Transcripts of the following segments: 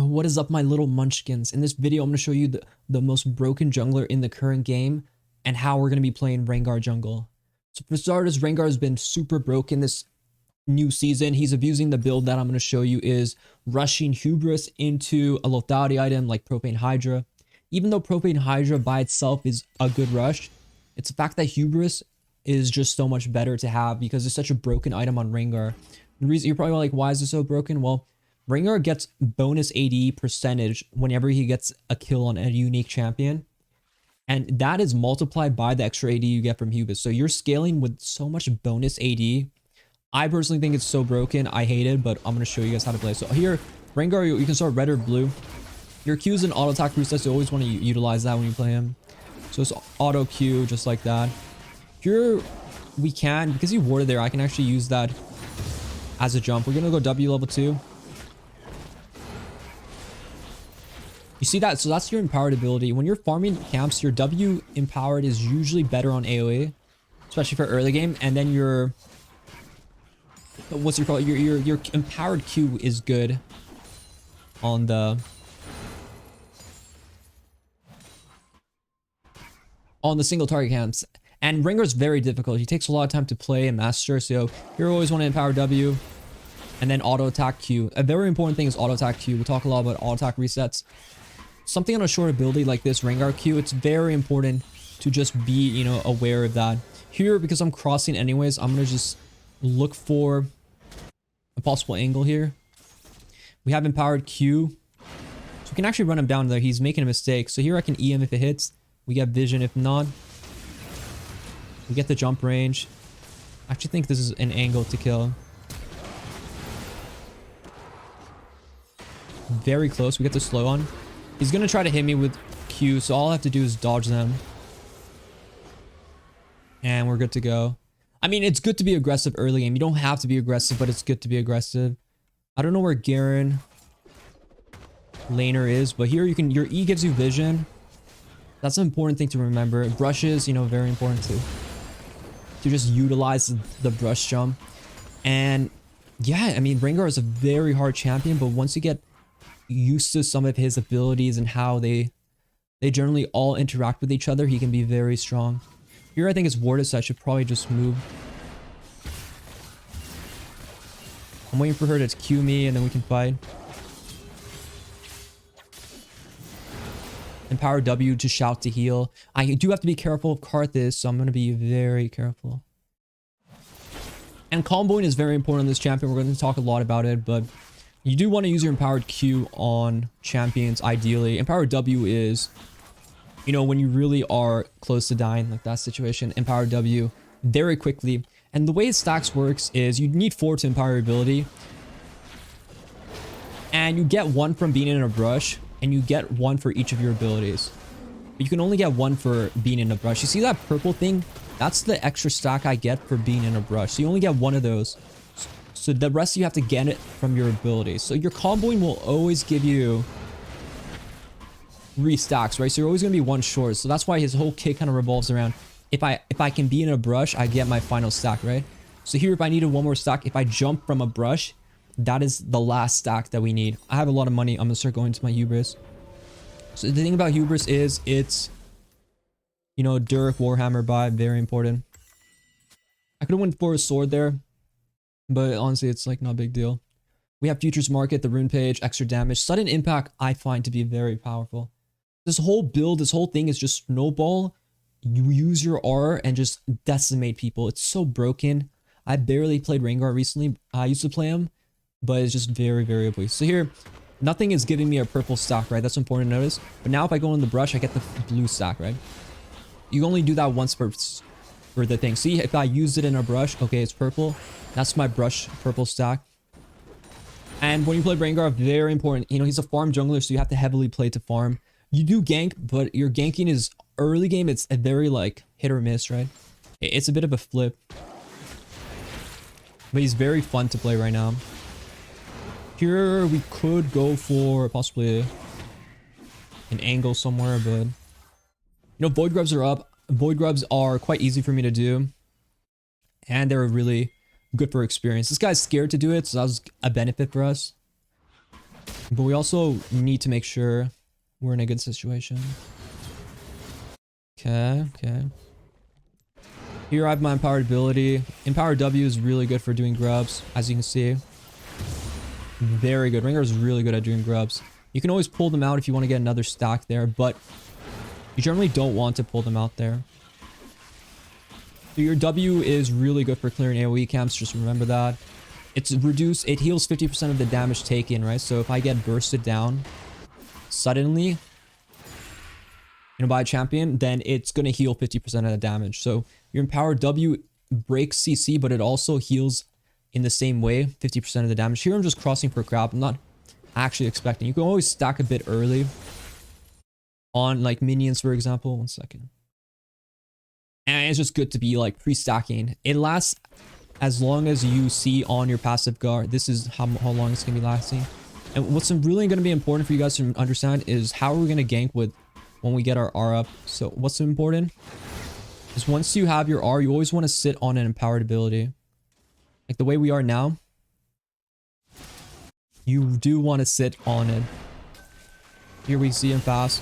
What is up, my little munchkins? In this video, I'm going to show you the most broken jungler in the current game and how we're going to be playing Rengar jungle. So for starters, Rengar has been super broken this new season. He's abusing the build that I'm going to show you is rushing Hubris into a Lothari item like Propane Hydra. Even though Propane Hydra by itself is a good rush, it's the fact that Hubris is just so much better to have because it's such a broken item on Rengar. The reason you're probably like, why is it so broken? Well, Rengar gets bonus AD percentage whenever he gets a kill on a unique champion. And that is multiplied by the extra AD you get from Hubris. So you're scaling with so much bonus AD. I personally think it's so broken. I hate it, but I'm going to show you guys how to play. So here, Rengar, you can start red or blue. Your Q's and auto attack resets. You always want to utilize that when you play him. So it's auto Q just like that. Here, we can, because he warded there, I can actually use that as a jump. We're going to go W level 2. You see that? So that's your empowered ability. When you're farming camps, your W empowered is usually better on AoE, especially for early game. And then your your empowered Q is good on the single target camps. And Rengar's very difficult. He takes a lot of time to play and master. So you always want to empower W and then auto attack Q. A very important thing is auto attack Q. We talk a lot about auto attack resets. Something on a short ability like this Rengar Q, it's very important to just be, you know, aware of that. Here, because I'm crossing anyways, I'm going to just look for a possible angle here. We have empowered Q. So we can actually run him down there. He's making a mistake. So here I can EM if it hits. We get vision if not. We get the jump range. I actually think this is an angle to kill. Very close. We get the slow on. He's going to try to hit me with Q, so all I have to do is dodge them. And we're good to go. I mean, it's good to be aggressive early game. You don't have to be aggressive, but it's good to be aggressive. I don't know where Garen laner is, but here you can, your E gives you vision. That's an important thing to remember. Brushes, you know, very important to just utilize the brush jump. And yeah, I mean, Rengar is a very hard champion, but once you get used to some of his abilities and how they generally all interact with each other, he can be very strong. Here I think it's warded, so I should probably just move. I'm waiting for her to Q me and then we can fight. Empower W to shout to heal. I do have to be careful of Karthus, so I'm going to be very careful. And comboing is very important on this champion. We're going to talk a lot about it, but you do want to use your empowered Q on champions ideally. Empowered W is, you know, when you really are close to dying, like that situation. Empowered W very quickly. And the way stacks works is you need 4 to empower your ability. And you get 1 from being in a brush, and you get 1 for each of your abilities. But you can only get 1 for being in a brush. You see that purple thing? That's the extra stack I get for being in a brush. So you only get 1 of those. So the rest you have to get it from your abilities. So your comboing will always give you restacks, right? So you're always going to be 1 short. So that's why his whole kit kind of revolves around if I can be in a brush, I get my final stack, right? So here if I needed 1 more stack, if I jump from a brush, that is the last stack that we need. I have a lot of money. I'm going to start going to my Hubris. So the thing about Hubris is it's, you know, Durek, Warhammer buy, very important. I could have went for a sword there, but honestly, it's like not a big deal. We have Futures Market, the rune page, extra damage. Sudden impact, I find to be very powerful. This whole build, this whole thing is just snowball. You use your R and just decimate people. It's so broken. I barely played Rengar recently. I used to play him, but it's just very, very OP. So here, nothing is giving me a purple stack, right? That's important to notice. But now if I go in the brush, I get the blue stack, right? You only do that once for the thing. See, if I use it in a brush, okay, it's purple. That's my brush purple stack. And when you play Rengar, very important. You know, he's a farm jungler, so you have to heavily play to farm. You do gank, but your ganking is early game. It's a very like hit or miss, right? It's a bit of a flip. But he's very fun to play right now. Here we could go for possibly an angle somewhere, but you know, Void Grubs are up. Void Grubs are quite easy for me to do. And they're really good for experience. This guy's scared to do it, so that was a benefit for us. But we also need to make sure we're in a good situation. Okay, okay. Here I have my empowered ability. Empowered W is really good for doing grubs, as you can see. Very good. Rengar is really good at doing grubs. You can always pull them out if you want to get another stack there, but you generally don't want to pull them out there. So your W is really good for clearing AoE camps, just remember that. It's reduced, it heals 50% of the damage taken, right? So if I get bursted down suddenly, by a champion, then it's going to heal 50% of the damage. So your empowered W breaks CC, but it also heals in the same way, 50% of the damage. Here I'm just crossing for crap. I'm not actually expecting. You can always stack a bit early on like minions, for example. 1 second. And it's just good to be like pre-stacking. It lasts as long as you see on your passive guard. This is how long it's going to be lasting. And what's really going to be important for you guys to understand is how are we going to gank with when we get our R up. So what's important is once you have your R, you always want to sit on an empowered ability. Like the way we are now, you do want to sit on it. Here we see him fast.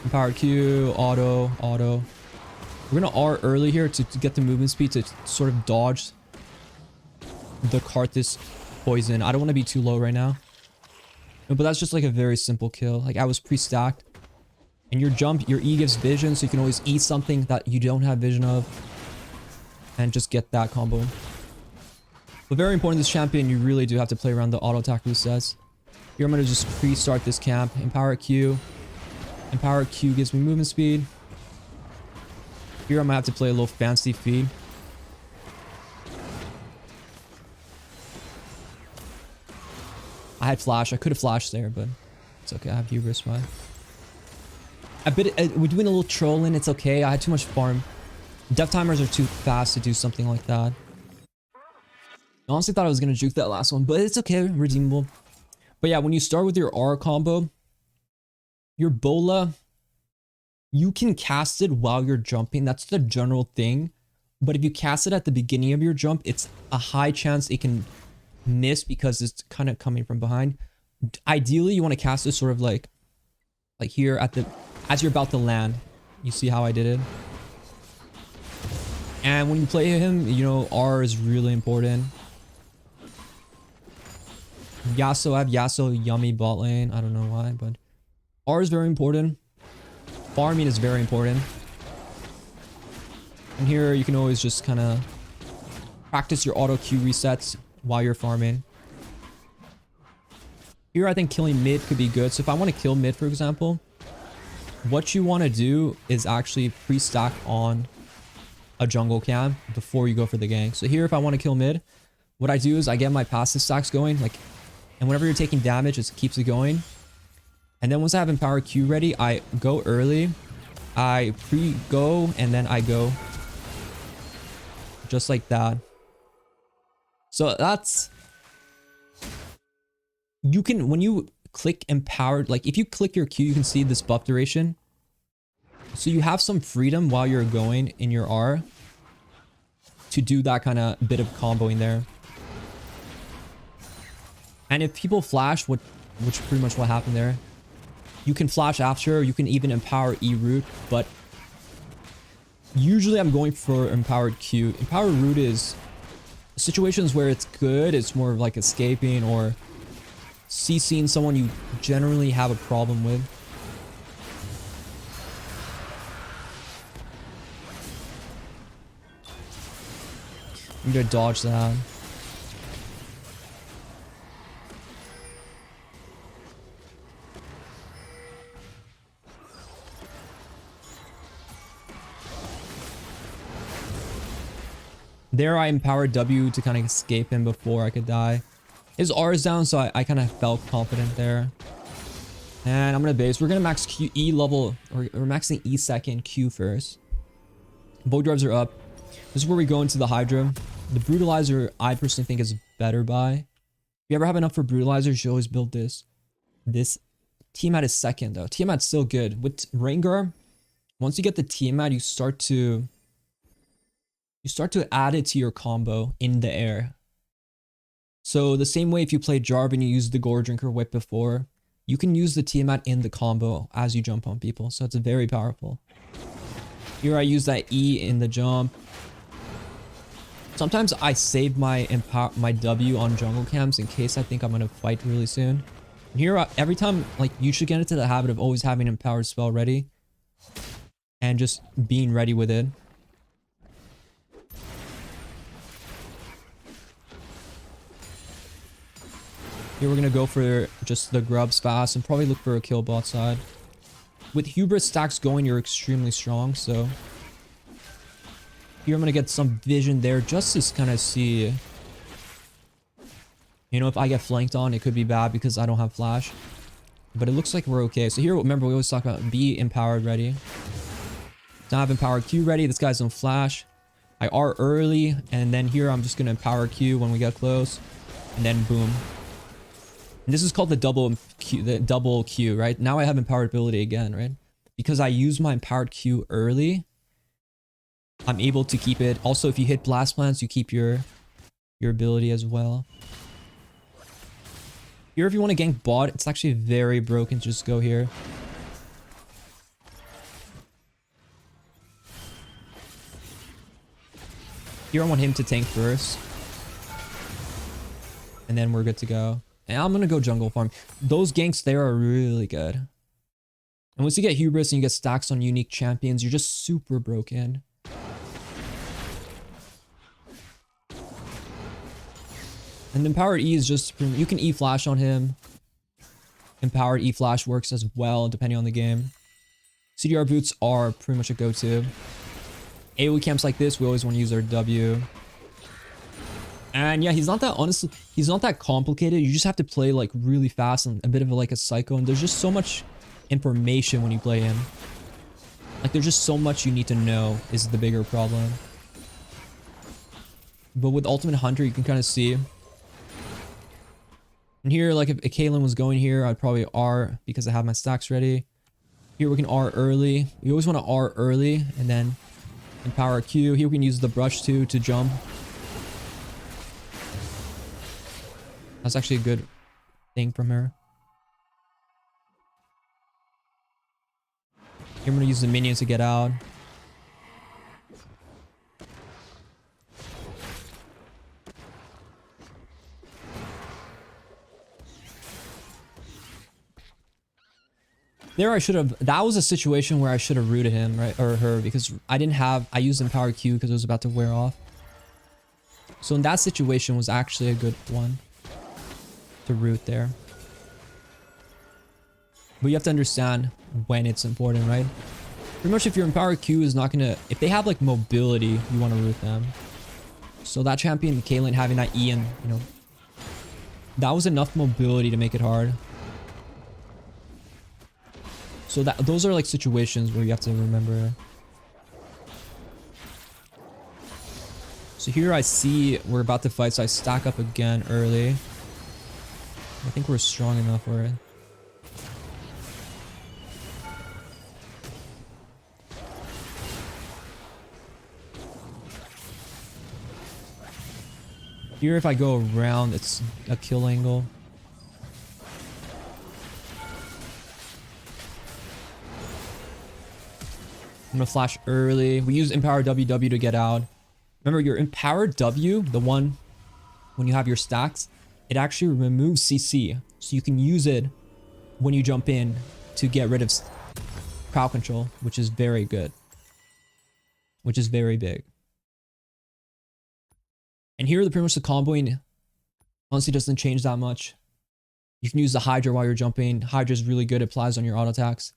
Empowered Q, auto. We're going to R early here to get the movement speed to sort of dodge the Karthus poison. I don't want to be too low right now. But that's just like a very simple kill. Like I was pre-stacked. And your jump, your E gives vision, so you can always eat something that you don't have vision of. And just get that combo. But very important, this champion, you really do have to play around the auto attack resets. Here I'm going to just pre-start this camp. Empower Q. Empower Q gives me movement speed. Here I'm going to have to play a little fancy feed. I had flash. I could have flashed there, but it's okay. I have hubris, right? We're doing a little trolling. It's okay. I had too much farm. Death timers are too fast to do something like that. I honestly thought I was going to juke that last one, but it's okay. Redeemable. But yeah, when you start with your R combo, your Bola, you can cast it while you're jumping. That's the general thing. But if you cast it at the beginning of your jump, it's a high chance it can miss because it's kind of coming from behind. Ideally, you want to cast it sort of like here at the... as you're about to land. You see how I did it? And when you play him, R is really important. Yasuo, I have Yasuo yummy bot lane. I don't know why, but R is very important. Farming is very important. And here you can always just kind of practice your auto Q resets while you're farming. Here I think killing mid could be good. So if I want to kill mid, for example, what you want to do is actually pre-stack on a jungle camp before you go for the gank. So here if I want to kill mid, what I do is I get my passive stacks going, and whenever you're taking damage, it keeps it going. And then once I have empowered Q ready, I go early, I pre-go, and then I go. Just like that. So that's... you can, when you click empowered, like if you click your Q, you can see this buff duration. So you have some freedom while you're going in your R to do that kind of bit of comboing there. And if people flash, which pretty much what happened there, you can flash after, or you can even empower E root, but usually I'm going for empowered Q. Empowered root is situations where it's good, it's more of like escaping or CCing someone you generally have a problem with. I'm gonna dodge that. There I empowered W to kind of escape him before I could die. His R is down, so I kind of felt confident there. And I'm gonna base. We're gonna max Q E level, or we're maxing E second, Q first. Bow drives are up. This is where we go into the Hydra. The Brutalizer, I personally think is better by. If you ever have enough for Brutalizer, you should always build this. This Tiamat is second though. Tiamat's still good. With Rengar, once you get the Tiamat, you start to add it to your combo in the air. So the same way if you play Jarvan and you use the Gore Drinker Whip before, you can use the Tiamat in the combo as you jump on people. So it's very powerful. Here I use that E in the jump. Sometimes I save my W on jungle camps in case I think I'm gonna fight really soon. And here, every time, like, you should get into the habit of always having an empowered spell ready. And just being ready with it. Here we're gonna go for just the grubs fast and probably look for a kill bot side. With hubris stacks going, you're extremely strong, so... Here I'm gonna get some vision there just to kind of see... You know, if I get flanked on, it could be bad because I don't have flash. But it looks like we're okay. So here, remember, we always talk about be empowered ready. Don't have empowered Q ready. This guy's on flash. I R early, and then here I'm just gonna empower Q when we get close. And then boom. And this is called the double Q, right? Now I have empowered ability again, right? Because I use my empowered Q early, I'm able to keep it. Also, if you hit blast plants, you keep your ability as well. Here, if you want to gank bot, it's actually very broken. Just go here. Here, I want him to tank first. And then we're good to go. And I'm gonna go jungle farm. Those ganks there are really good. And once you get hubris and you get stacks on unique champions, you're just super broken. And empowered E is just, you can E flash on him. Empowered E flash works as well, depending on the game. CDR boots are pretty much a go-to. AoE camps like this, we always want to use our W. And yeah, he's not that, honestly, he's not that complicated. You just have to play like really fast and a bit of like a psycho. And there's just so much information when you play him. Like there's just so much you need to know is the bigger problem. But with Ultimate Hunter, you can kind of see. And here, like if Kaylin was going here, I'd probably R because I have my stacks ready. Here we can R early. We always want to R early and then empower Q. Here we can use the brush too to jump. That's actually a good thing from her. Here I'm going to use the minions to get out. There I should have, that was a situation where I should have rooted him, right, or her, because I used empowered Q because it was about to wear off. So in that situation was actually a good one to root there. But you have to understand when it's important, right? Pretty much if your empowered Q is not gonna, if they have like mobility, you want to root them. So that champion, Kaylin, having that E and, you know, that was enough mobility to make it hard. So that those are like situations where you have to remember. So here I see we're about to fight, so I stack up again early. I think we're strong enough for it. Here if I go around, it's a kill angle. I'm gonna flash early. We use empowered WW to get out. Remember your empowered W, the one when you have your stacks, it actually removes CC. So you can use it when you jump in to get rid of crowd control, which is very good. Which is very big. And here, pretty much the comboing honestly doesn't change that much. You can use the Hydra while you're jumping. Hydra is really good. It applies on your auto attacks.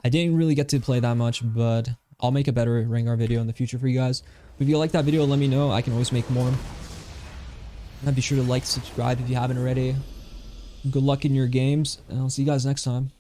I didn't really get to play that much, but I'll make a better Rengar video in the future for you guys. If you like that video, let me know. I can always make more. And be sure to like, subscribe if you haven't already. Good luck in your games, and I'll see you guys next time.